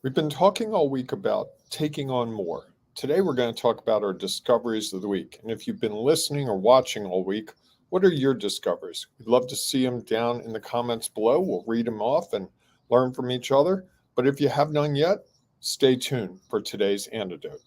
We've been talking all week about taking on more. Today, we're going to talk about our discoveries of the week. And if you've been listening or watching all week, what are your discoveries? We'd love to see them down in the comments below. We'll read them off and learn from each other. But if you have none yet, stay tuned for today's antidote.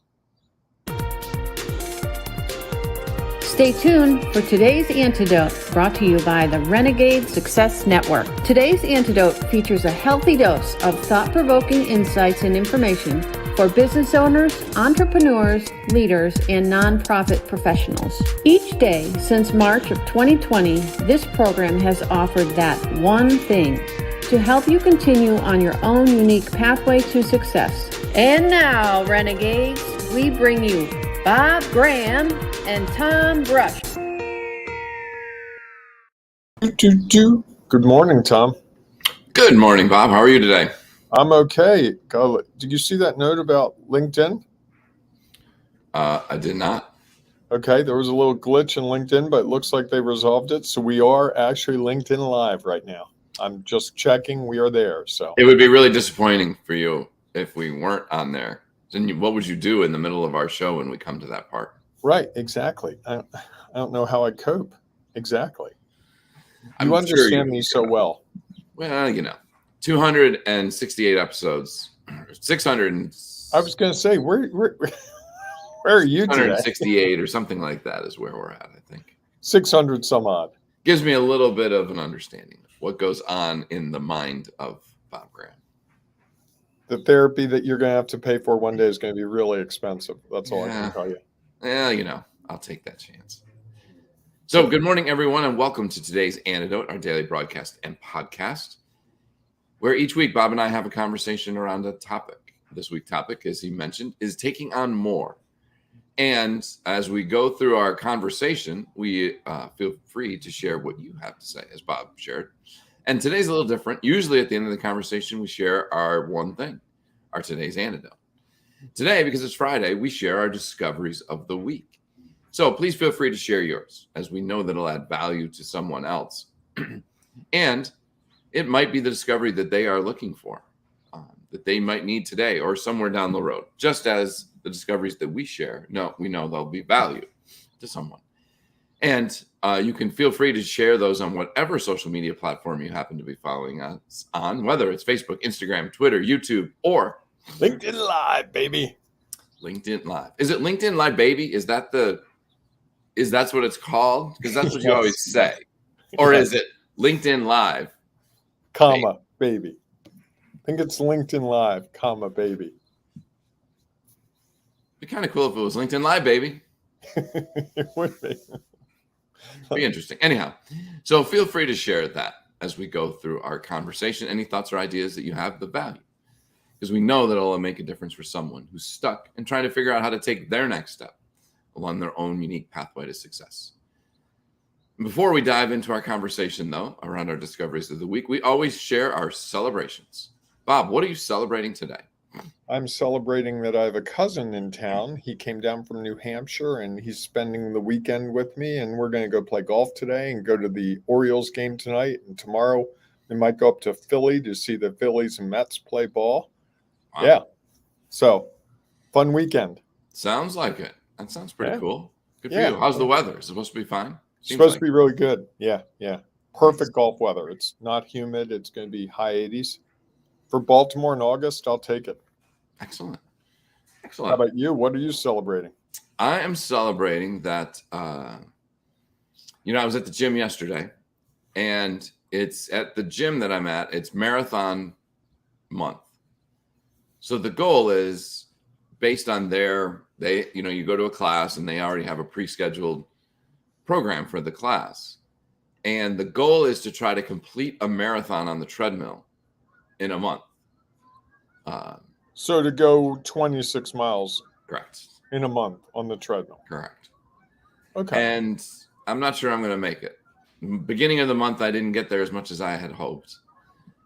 Stay tuned for today's antidote, brought to you by the Renegade Success Network. Today's antidote features a healthy dose of thought-provoking insights and information for business owners, entrepreneurs, leaders, and nonprofit professionals. Each day since March of 2020, this program has offered that one thing to help you continue on your own unique pathway to success. And now, Renegades, we bring you Bob Graham and Tom Brush. Good morning, Tom. Good morning, Bob. How are you today? I'm okay. Did you see that note about LinkedIn? I did not. Okay, there was a little glitch in LinkedIn, but it looks like they resolved it. So we are actually LinkedIn Live right now. I'm just checking. We are there. So it would be really disappointing for you if we weren't on there. Then what would you do in the middle of our show when we come to that part? Right, exactly. I don't know how I'd cope. Exactly. You understand me so well. Well, 268 episodes, 600. I was going to say, where are you today? 168 or something like that is where we're at, I think. 600 some odd. Gives me a little bit of an understanding of what goes on in the mind of Bob Graham. The therapy that you're going to have to pay for one day is going to be really expensive. That's all I can tell you. Yeah, I'll take that chance. So good morning, everyone, and welcome to today's Antidote, our daily broadcast and podcast, where each week Bob and I have a conversation around a topic. This week's topic, as he mentioned, is taking on more. And as we go through our conversation, we feel free to share what you have to say, as Bob shared. And today's a little different. Usually at the end of the conversation, we share our one thing, our today's antidote. Today, because it's Friday, we share our discoveries of the week. So please feel free to share yours, as we know that it'll add value to someone else. And it might be the discovery that they are looking for, that they might need today or somewhere down the road, just as the discoveries that we share, we know they'll be value to someone. And you can feel free to share those on whatever social media platform you happen to be following us on, whether it's Facebook, Instagram, Twitter, YouTube, or LinkedIn Live, baby. LinkedIn Live. Is it LinkedIn Live, baby? Is that's what it's called? Because that's what you always say. Or is it LinkedIn Live, comma, baby? I think it's LinkedIn Live, comma, baby. It'd be kind of cool if it was LinkedIn Live, baby. It would be. Be interesting. Anyhow, so feel free to share that as we go through our conversation. Any thoughts or ideas that you have the value, because we know that it'll make a difference for someone who's stuck and trying to figure out how to take their next step along their own unique pathway to success. Before we dive into our conversation, though, around our discoveries of the week, we always share our celebrations. Bob, what are you celebrating today? I'm celebrating that I have a cousin in town. He came down from New Hampshire, and he's spending the weekend with me, and we're going to go play golf today and go to the Orioles game tonight. And tomorrow we might go up to Philly to see the Phillies and Mets play ball. Wow. Yeah. So, fun weekend. Sounds like it. That sounds pretty cool. Good for you. How's the weather? Is it supposed to be fine? It's supposed to be really good. Yeah. Perfect golf weather. It's not humid. It's going to be high 80s. For Baltimore in August, I'll take it. Excellent. How about you? What are you celebrating? I am celebrating that, I was at the gym yesterday, and it's at the gym that I'm at. It's marathon month. So the goal is based on you go to a class and they already have a pre-scheduled program for the class. And the goal is to try to complete a marathon on the treadmill in a month. So to go 26 miles. Correct. In a month on the treadmill. Correct. Okay. And I'm not sure I'm going to make it. Beginning of the month, I didn't get there as much as I had hoped.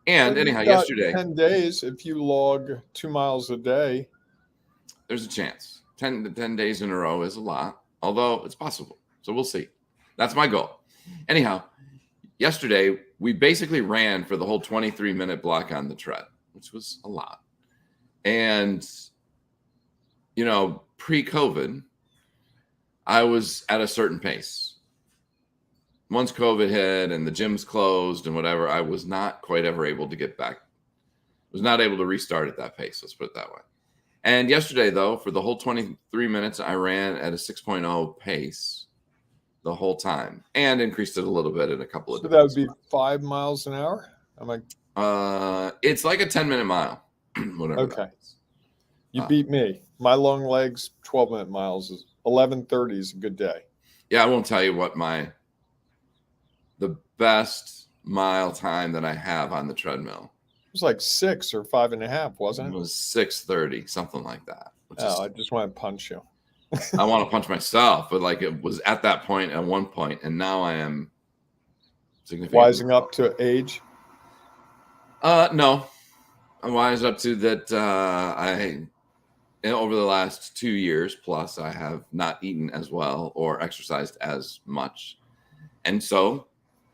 And anyhow, yesterday, 10 days, if you log 2 miles a day, there's a chance. 10 days in a row is a lot, although it's possible. So we'll see. That's my goal. Anyhow, yesterday, we basically ran for the whole 23-minute block on the tread, which was a lot. And, pre-COVID, I was at a certain pace. Once COVID hit and the gyms closed and whatever, I was not quite ever able to get back. Was not able to restart at that pace. Let's put it that way. And yesterday, though, for the whole 23 minutes, I ran at a 6.0 pace the whole time and increased it a little bit in a couple of. So that would be 5 miles an hour. It's like a 10-minute mile, whatever. Okay. You beat me. My long legs, 12-minute miles is 11:30 is a good day. Yeah, I won't tell you what the best mile time that I have on the treadmill. It was like 6 or 5.5, wasn't it? It was 6:30, something like that. I just want to punch you. I want to punch myself, but like it was at that point at one point, and now I am significantly wising up to age. No, I'm wise up to that. Over the last 2 years plus, I have not eaten as well or exercised as much, and so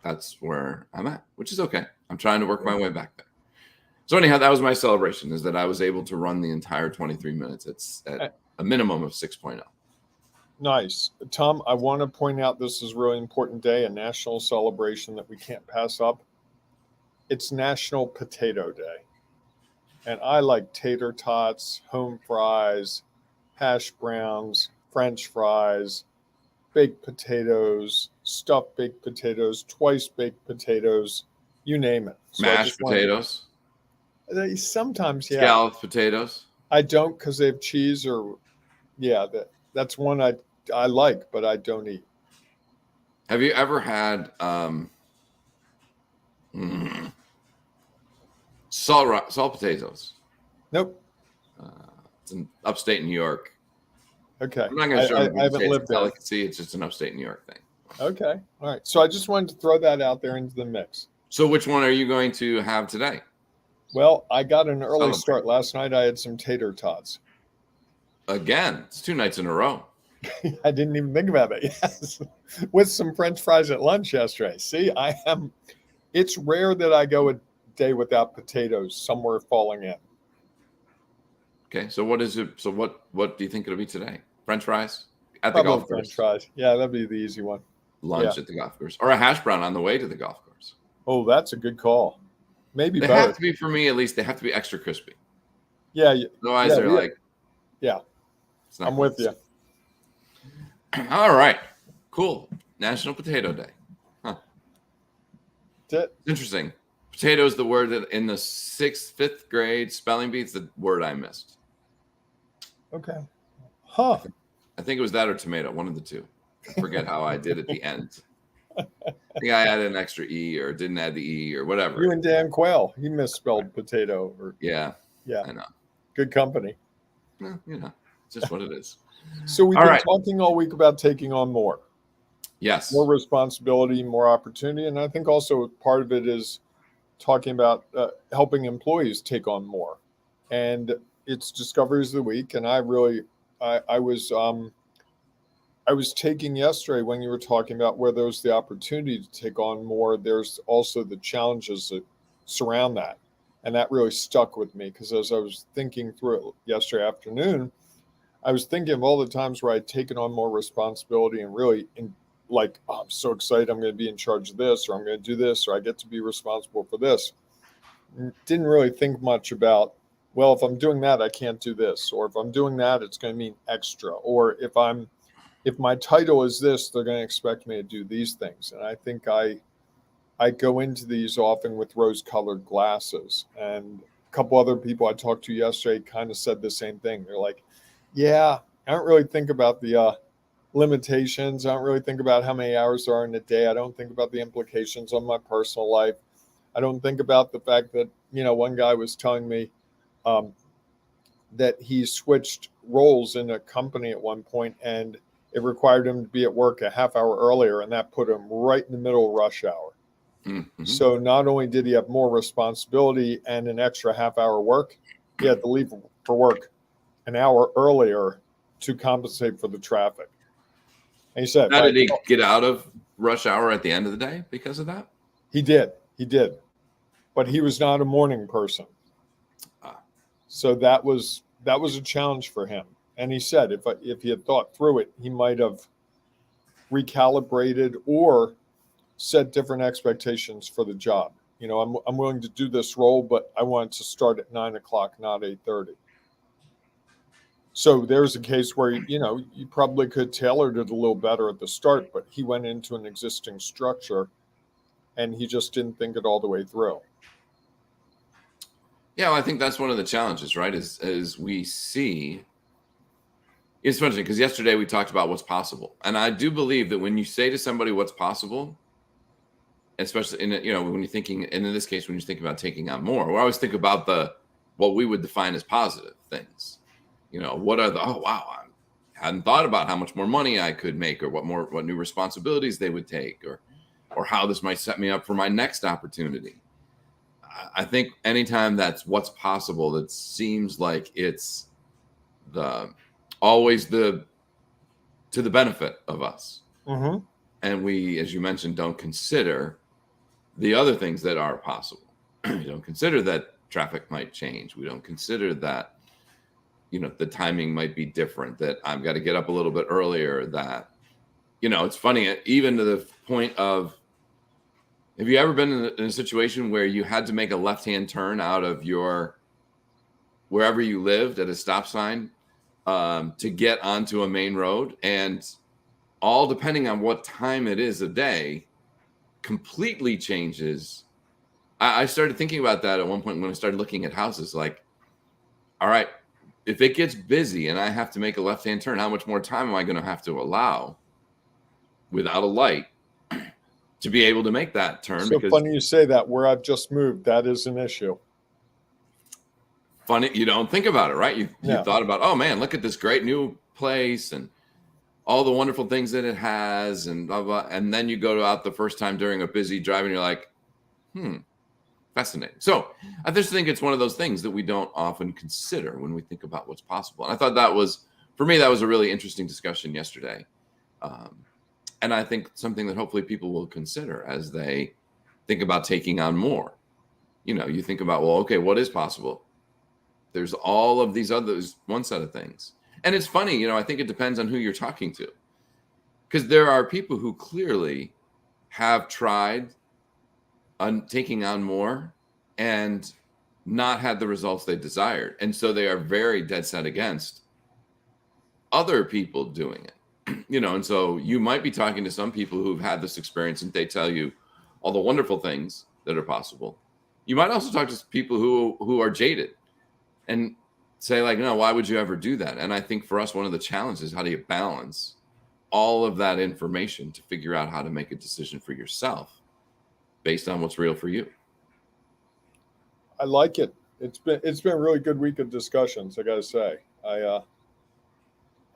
that's where I'm at, which is okay. I'm trying to work my way back there. So anyhow, that was my celebration, is that I was able to run the entire 23 minutes. It's at a minimum of 6.0. Nice. Tom, I want to point out this is a really important day, a national celebration that we can't pass up. It's National Potato Day. And I like tater tots, home fries, hash browns, French fries, baked potatoes, stuffed baked potatoes, twice baked potatoes, you name it. So mashed potatoes. Sometimes, yeah. Scalloped potatoes. I don't, because they have cheese or, that's one I like, but I don't eat. Have you ever had salt potatoes? Nope. It's in upstate New York. Okay. I'm not going to show you. I haven't lived there. Delicacy. It's just an upstate New York thing. Okay. All right. So I just wanted to throw that out there into the mix. So which one are you going to have today? Well, I got an early start. Last night I had some tater tots. Again, it's 2 nights in a row. I didn't even think about it. Yes. With some French fries at lunch yesterday. See, it's rare that I go a day without potatoes somewhere falling in. Okay. So what is it? So what do you think it'll be today? French fries at the golf course? French fries. Yeah, that'd be the easy one. Lunch at the golf course, or a hash brown on the way to the golf course. Oh, that's a good call. Maybe they both. have to be, for me at least, they have to be extra crispy. Yeah. Otherwise, they're like. Yeah. I'm with you. All right. Cool. National Potato Day. Huh. That's it. Interesting. Potato is the word that in the 5th grade spelling bee's the word I missed. Okay. Huh. I think it was that or tomato, one of the two. I forget how I did at the end. I think I added an extra E or didn't add the E or whatever. You and Dan Quayle, he misspelled potato. Yeah. I know. Good company. Well, it's just what it is. So we've been talking all week about taking on more. Yes. More responsibility, more opportunity. And I think also part of it is talking about helping employees take on more. And it's Discoveries of the Week. And I was taking yesterday when you were talking about where there's the opportunity to take on more, there's also the challenges that surround that. And that really stuck with me, because as I was thinking through it yesterday afternoon, I was thinking of all the times where I'd taken on more responsibility and really I'm so excited I'm going to be in charge of this, or I'm going to do this, or I get to be responsible for this. Didn't really think much about, well, if I'm doing that, I can't do this, or if I'm doing that, it's going to mean extra, or if my title is this, they're going to expect me to do these things. And I think I go into these often with rose-colored glasses. And a couple other people I talked to yesterday kind of said the same thing. They're like, yeah, I don't really think about the limitations. I don't really think about how many hours there are in a day. I don't think about the implications on my personal life. I don't think about the fact that, one guy was telling me that he switched roles in a company at one point, and it required him to be at work a half hour earlier, and that put him right in the middle of rush hour. Mm-hmm. So not only did he have more responsibility and an extra half hour work, he had to leave for work an hour earlier to compensate for the traffic. And he said, how did he get out of rush hour at the end of the day because of that? He did. But he was not a morning person. So that was a challenge for him. And he said if he had thought through it, he might have recalibrated or set different expectations for the job. I'm willing to do this role, but I want it to start at 9 o'clock, not 8:30. So there's a case where you probably could tailor it a little better at the start, but he went into an existing structure and he just didn't think it all the way through. Yeah, well, I think that's one of the challenges, right? Is we see. It's funny because yesterday we talked about what's possible, and I do believe that when you say to somebody what's possible, especially when you're thinking, and in this case when you think about taking on more, we always think about what we would define as positive things. What are oh wow, I hadn't thought about how much more money I could make, or what new responsibilities they would take, or how this might set me up for my next opportunity. I think anytime that's what's possible, that seems like it's always to the benefit of us. Mm-hmm. And we, as you mentioned, don't consider the other things that are possible. We don't consider that traffic might change. We don't consider that, the timing might be different, that I've got to get up a little bit earlier, that, it's funny, even to the point of, have you ever been in a situation where you had to make a left-hand turn out of wherever you lived at a stop sign to get onto a main road, and all depending on what time it is a day completely changes? I started thinking about that at one point when I started looking at houses, like, all right, if it gets busy and I have to make a left-hand turn, how much more time am I going to have to allow without a light to be able to make that turn? So funny you say that. Where I've just moved, that is an issue. Funny, you don't think about it, right? You thought about, oh man, look at this great new place and all the wonderful things that it has, and blah blah. And then you go out the first time during a busy drive, and you're like, fascinating. So I just think it's one of those things that we don't often consider when we think about what's possible. And I thought for me, that was a really interesting discussion yesterday. And I think something that hopefully people will consider as they think about taking on more. You think about, well, okay, what is possible? There's all of these others, one set of things. And it's funny, I think it depends on who you're talking to. Because there are people who clearly have tried taking on more and not had the results they desired. And so they are very dead set against other people doing it. And so you might be talking to some people who've had this experience and they tell you all the wonderful things that are possible. You might also talk to people who are jaded and say, like, no, why would you ever do that? And I think for us, one of the challenges is, how do you balance all of that information to figure out how to make a decision for yourself based on what's real for you? I like it. It's been a really good week of discussions, I got to say.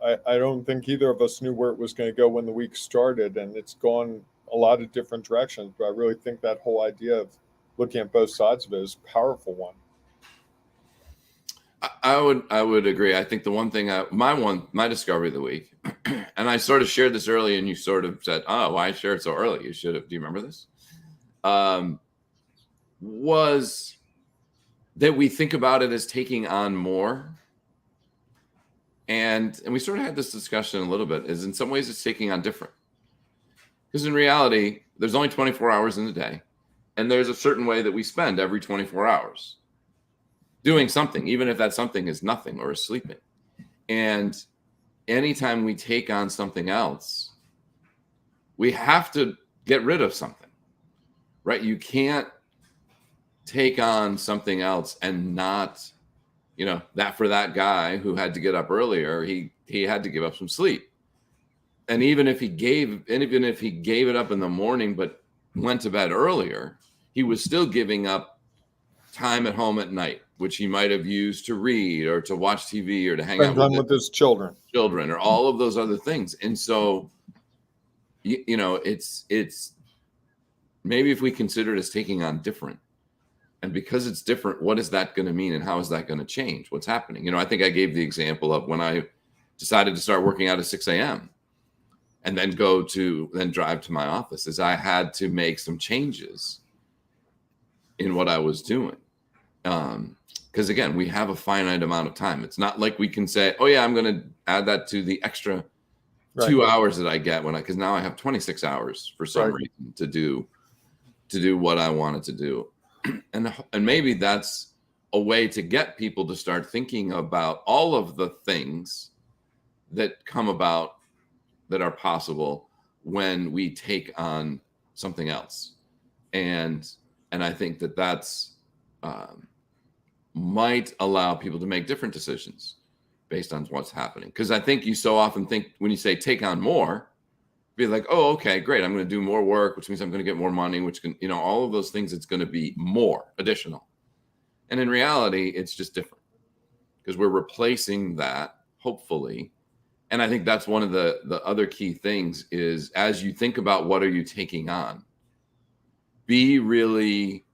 I don't think either of us knew where it was going to go when the week started, and it's gone a lot of different directions. But I really think that whole idea of looking at both sides of it is a powerful one. I would agree. I think the one thing, my discovery of the week, and I sort of shared this early, and you sort of said, "Oh, why share it so early? You should have." Do you remember this? Was that we think about it as taking on more. And we sort of had this discussion a little bit, is in some ways it's taking on different. Because in reality, there's only 24 hours in the day. And there's a certain way that we spend every 24 hours doing something, even if that something is nothing or is sleeping. And anytime we take on something else, we have to get rid of something, right? You can't take on something else and not, that for that guy who had to get up earlier, he had to give up some sleep. And even if he gave it up in the morning, but went to bed earlier, he was still giving up time at home at night, which he might have used to read or to watch TV or to hang out with his children, or all of those other things. And so, it's maybe if we consider it as taking on different, and because it's different, what is that going to mean, and how is that going to change what's happening? I think I gave the example of when I decided to start working out at 6 a.m. and then drive to my office, is I had to make some changes in what I was doing. because again, we have a finite amount of time. It's not like we can say, oh yeah, I'm going to add that to the extra 2 hours that I get because now I have 26 hours for some reason to do what I wanted to do. And maybe that's a way to get people to start thinking about all of the things that come about that are possible when we take on something else. And I think that's might allow people to make different decisions based on what's happening. Because I think you so often think when you say take on more, be like, oh, okay, great. I'm going to do more work, which means I'm going to get more money, which can, all of those things, it's going to be more additional. And in reality, it's just different because we're replacing that, hopefully. And I think that's one of the other key things is as you think about what are you taking on, be really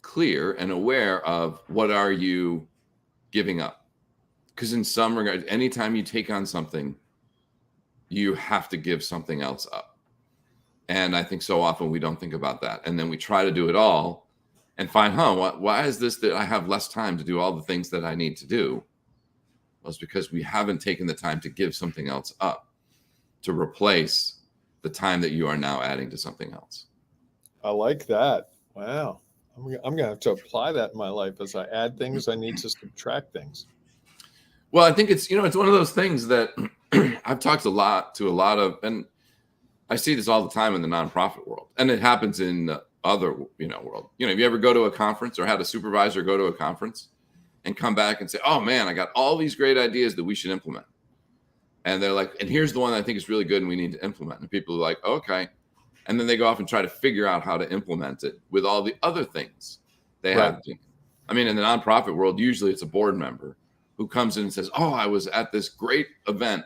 clear and aware of what are you giving up. Because in some regard, anytime you take on something, you have to give something else up. And I think so often we don't think about that. And then we try to do it all and find, why is this that I have less time to do all the things that I need to do? Well, it's because we haven't taken the time to give something else up to replace the time that you are now adding to something else. I like that. Wow. I'm going to have to apply that in my life. As I add things, I need to subtract things. Well, I think it's one of those things that I've talked to a lot of, and I see this all the time in the nonprofit world, and it happens in the other, world. If you ever go to a conference or had a supervisor go to a conference and come back and say, oh man, I got all these great ideas that we should implement. And they're like, and here's the one I think is really good and we need to implement. And people are like, okay. And then they go off and try to figure out how to implement it with all the other things they have to. I mean, in the nonprofit world, usually it's a board member who comes in and says, oh, I was at this great event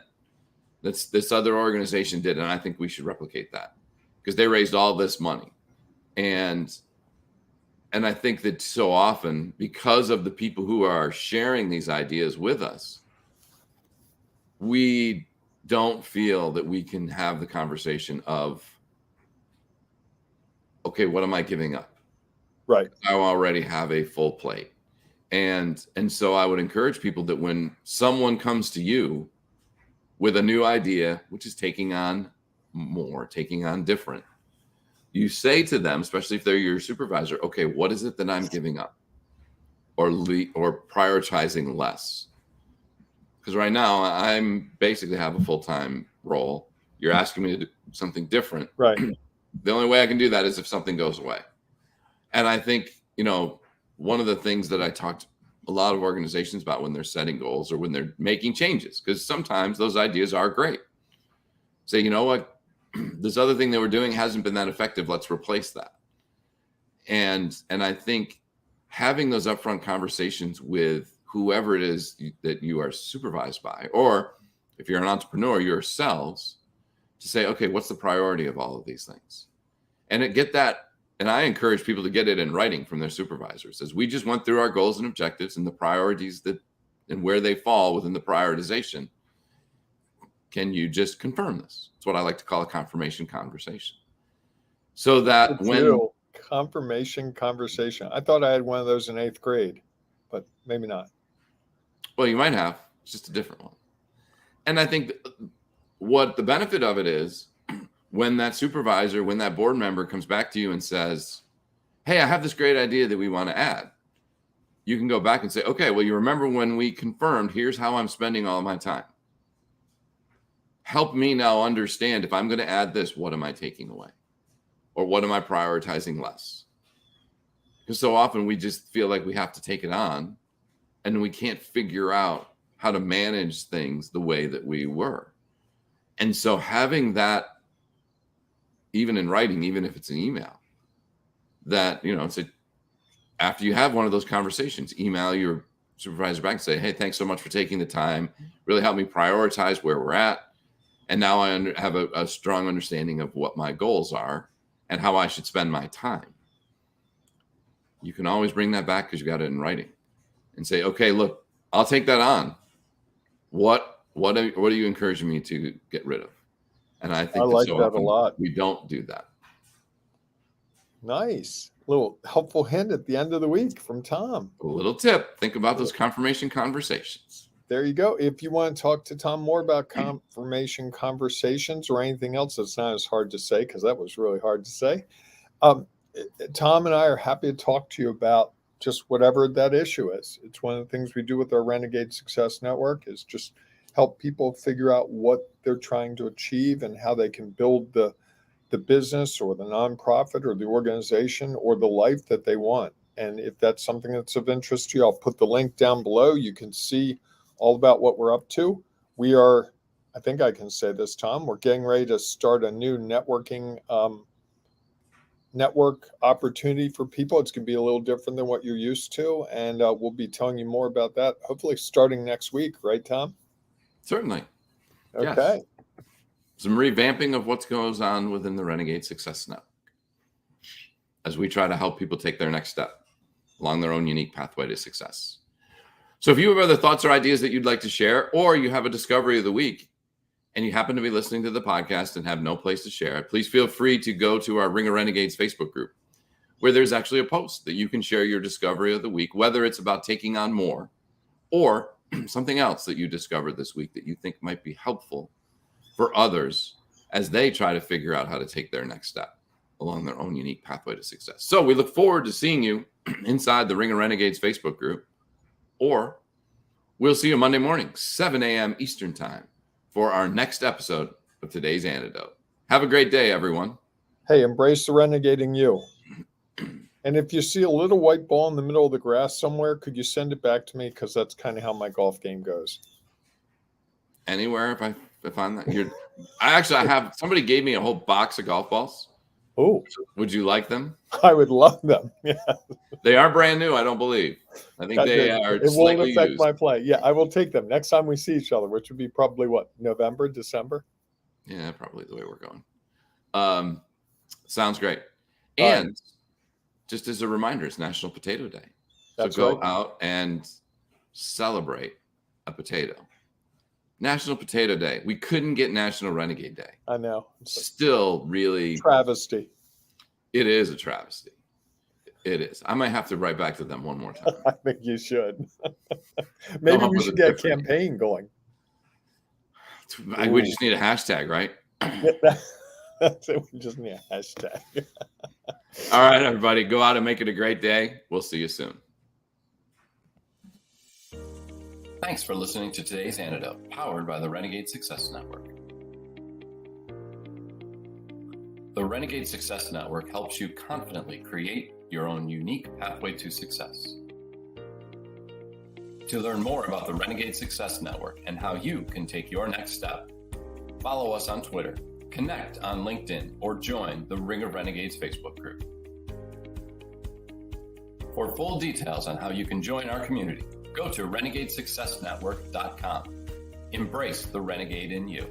that this other organization did, and I think we should replicate that because they raised all this money. And I think that so often, because of the people who are sharing these ideas with us, we don't feel that we can have the conversation of, okay, what am I giving up? Right. I already have a full plate. And so I would encourage people that when someone comes to you with a new idea, which is taking on more, taking on different, you say to them, especially if they're your supervisor, okay, what is it that I'm giving up or prioritizing less? Because right now I'm basically have a full-time role. You're asking me to do something different. Right. The only way I can do that is if something goes away. And I think, one of the things that I talked a lot of organizations about when they're setting goals or when they're making changes, because sometimes those ideas are great. Say, you know what, this other thing that we're doing hasn't been that effective. Let's replace that. And I think having those upfront conversations with whoever it is that you are supervised by, or if you're an entrepreneur yourselves, to say, okay, what's the priority of all of these things? And get that. And I encourage people to get it in writing from their supervisors as we just went through our goals and objectives and the priorities and where they fall within the prioritization. Can you just confirm this? It's what I like to call a confirmation conversation. So that confirmation conversation. I thought I had one of those in 8th grade, but maybe not. Well, you might have. It's just a different one. And I think what the benefit of it is, when that supervisor, when that board member comes back to you and says, hey, I have this great idea that we want to add, you can go back and say, okay, well, you remember when we confirmed, here's how I'm spending all of my time. Help me now understand if I'm going to add this, what am I taking away? Or what am I prioritizing less? Because so often we just feel like we have to take it on and we can't figure out how to manage things the way that we were. And so having that, even in writing, even if it's an email, that, it's after you have one of those conversations, email your supervisor back and say, hey, thanks so much for taking the time. Really helped me prioritize where we're at. And now I have a strong understanding of what my goals are and how I should spend my time. You can always bring that back because you got it in writing and say, okay, look, I'll take that on. What are you encouraging me to get rid of? And I think I like that a lot. We don't do that. Nice. Little helpful hint at the end of the week from Tom. A little tip. Think about those confirmation conversations. There you go. If you want to talk to Tom more about confirmation conversations or anything else that's not as hard to say, because that was really hard to say, Tom and I are happy to talk to you about just whatever that issue is. It's one of the things we do with our Renegade Success Network is just help people figure out what they're trying to achieve and how they can build the business or the nonprofit or the organization or the life that they want. And if that's something that's of interest to you, I'll put the link down below. You can see all about what we're up to. We are, I think I can say this, Tom, we're getting ready to start a new networking network opportunity for people. It's going to be a little different than what you're used to. And we'll be telling you more about that, hopefully starting next week. Right, Tom? Certainly. Okay. Yes. Some revamping of what goes on within the Renegade Success Network as we try to help people take their next step along their own unique pathway to success. So if you have other thoughts or ideas that you'd like to share, or you have a discovery of the week and you happen to be listening to the podcast and have no place to share it, please feel free to go to our Ring of Renegades Facebook group, where there's actually a post that you can share your discovery of the week, whether it's about taking on more or something else that you discovered this week that you think might be helpful for others as they try to figure out how to take their next step along their own unique pathway to success. So we look forward to seeing you inside the Ring of Renegades Facebook group, or we'll see you Monday morning, 7 a.m. Eastern time, for our next episode of today's Antidote. Have a great day, everyone. Hey, embrace the renegading you. And if you see a little white ball in the middle of the grass somewhere, could you send it back to me? Because that's kind of how my golf game goes. Anywhere, if I'm not, I have, somebody gave me a whole box of golf balls. Oh, Would you like them? I would love them. Yeah, They are brand new, I don't believe. I think they are it won't slightly affect used. my play. Yeah, I will take them next time we see each other, which would be probably what, November, December? Yeah, probably the way we're going. Sounds great. All And right. just as a reminder, it's National Potato Day. That's so go right. out and celebrate a potato. National Potato Day. We couldn't get National Renegade Day. I know. Still really, Travesty. it is a travesty. It is. I might have to write back to them one more time. I think you should. Maybe up we with should a get a different- campaign going. We just need a hashtag, right? That's it. We just need a hashtag. All right, everybody, go out and make it a great day. We'll see you soon. Thanks for listening to today's Antidote, powered by the Renegade Success Network. The Renegade Success Network helps you confidently create your own unique pathway to success. To learn more about the Renegade Success Network and how you can take your next step, follow us on Twitter, connect on LinkedIn, or join the Ring of Renegades Facebook group. For full details on how you can join our community, go to renegadesuccessnetwork.com. Embrace the renegade in you.